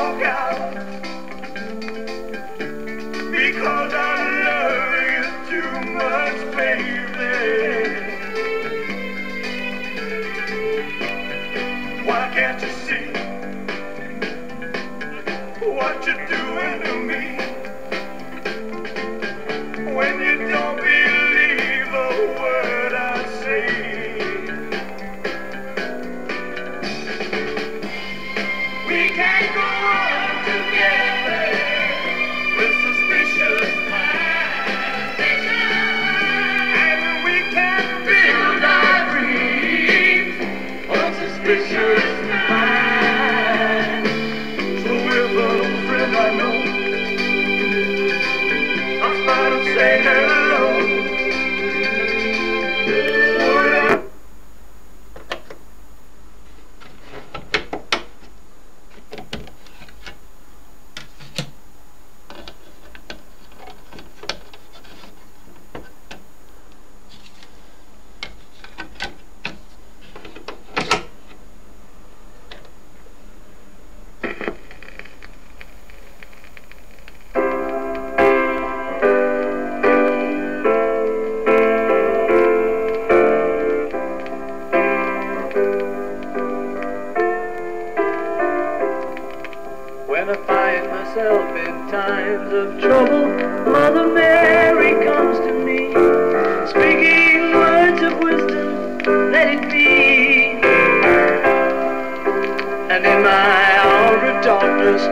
walk out because I love you too much, baby. Why can't you see what you're doing to me? When you don't believe a word I say, we can't go on together with suspicious minds, and we can build our dreams on suspicious minds. So if an old friend I know stops by to say hello, would I? When I find myself in times of trouble, Mother Mary comes to me, speaking words of wisdom, let it be. And in my hour of darkness,